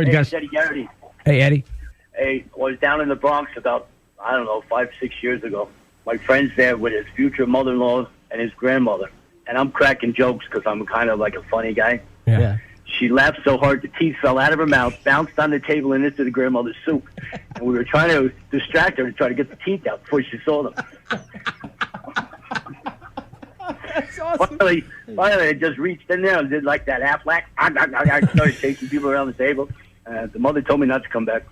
Good, Hey, guys. Eddie Garrity. Hey, Eddie. Hey, I was down in the Bronx about, 5, 6 years ago. My friend's there with his future mother-in-law and his grandmother. And I'm cracking jokes because I'm kind of like a funny guy. Yeah. She laughed so hard the teeth fell out of her mouth, bounced on the table and into the grandmother's soup. And we were trying to distract her to try to get the teeth out before she saw them. That's awesome. Finally, I just reached in there and did like that Aflac. I started chasing people around the table. The mother told me not to come back.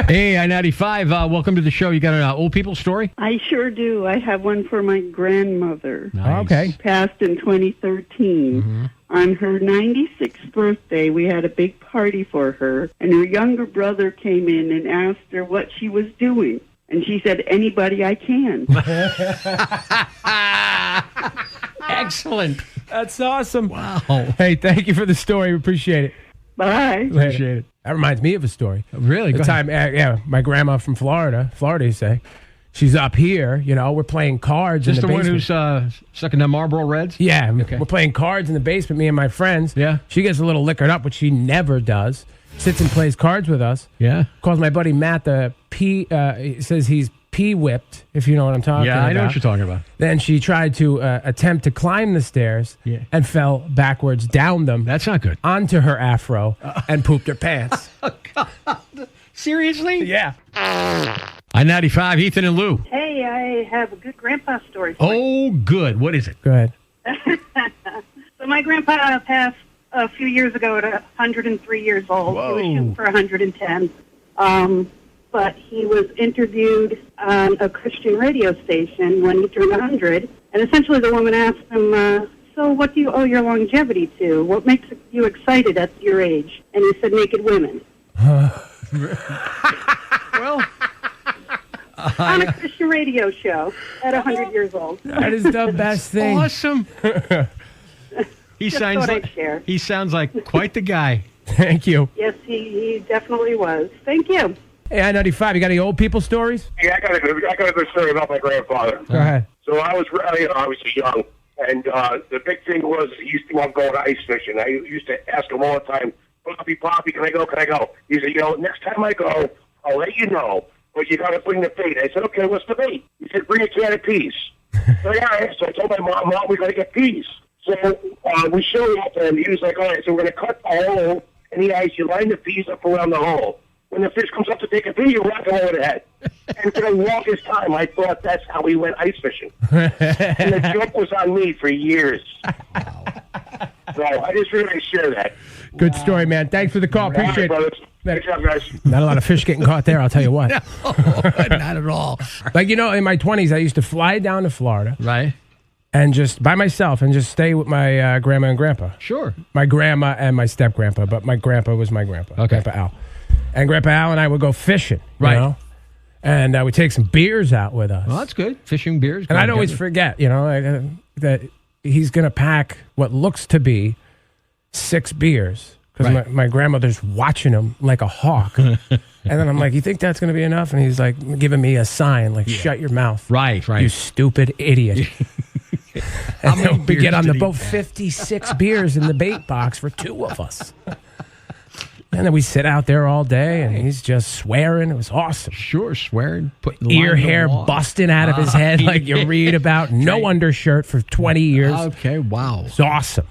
Hey, I-95, welcome to the show. You got an old people story? I sure do. I have one for my grandmother. Nice. Okay. Passed in 2013. Mm-hmm. On her 96th birthday, we had a big party for her, and her younger brother came in and asked her what she was doing. And she said, anybody I can. Excellent. That's awesome. Wow. Hey, thank you for the story. We appreciate it. Bye. Appreciate it. That reminds me of a story. Really? The Go time, my grandma from Florida, you say, she's up here. We're playing cards Is this in the the one basement. who's sucking them Marlboro Reds? Yeah, Okay. we're playing cards in the basement, me and my friends. Yeah. She gets a little liquored up, which she never does. Sits and plays cards with us. Yeah. Calls my buddy Matt he says he's pee-whipped, if you know what I'm talking about. Yeah, I know what you're talking about. Then she tried to attempt to climb the stairs and fell backwards down them. That's not good. Onto her afro and pooped her pants. Seriously? Yeah. I-95, Ethan and Lou. Hey, I have a good grandpa story for you. Oh, good. What is it? Go ahead. So my grandpa passed a few years ago at 103 years old. Whoa. He was shooting for 110. But he was interviewed on a Christian radio station when he turned 100. And essentially the woman asked him, so what do you owe your longevity to? What makes you excited at your age? And he said, naked women. Well, On a Christian radio show at 100 years old. That is the best thing. awesome. He Just sounds thought I'd like share. he sounds like quite the guy. Thank you. Yes, he definitely was. Thank you. Hey, I-95, you got any old people stories? Yeah, I got a good story about my grandfather. Go ahead. So I was obviously young, and the big thing was he used to love going ice fishing. I used to ask him all the time, Poppy, can I go? He said, next time I go, I'll let you know, but you got to bring the bait. I said, okay, what's the bait? He said, bring a can of peas. So I told my mom, we got to get peas. So we showed up, and he was like, all right, so we're going to cut a hole in the ice. You line the peas up around the hole. When the fish comes up to take a pee, you whack him over the head. And for the longest time, I thought that's how we went ice fishing. And the joke was on me for years. So I just really share that. Good story, man. Thanks for the call. Appreciate All right, it. brothers. Good job, guys. Not a lot of fish getting caught there, I'll tell you what. Not at all. Like, in my 20s, I used to fly down to Florida. Right? And just by myself and just stay with my grandma and grandpa. Sure. My grandma and my step-grandpa, but my grandpa was my grandpa. Okay. Grandpa Al. And Grandpa Al and I would go fishing. Right. And we'd take some beers out with us. Well, that's good. Fishing, beers. And I'd always forget, that he's going to pack what looks to be 6 beers. Because Right. my grandmother's watching him like a hawk. And then I'm like, you think that's going to be enough? And he's like giving me a sign, like, shut your mouth. Right. You stupid idiot. How And many then we get beers on did the he boat, pack? 56 beers in the bait box for 2 of us. And then we sit out there all day, and he's just swearing. It was awesome. Sure, swearing, putting the Ear line on the hair wall. busting out of his head like you read about. No undershirt for 20 years. Okay, wow. It's awesome.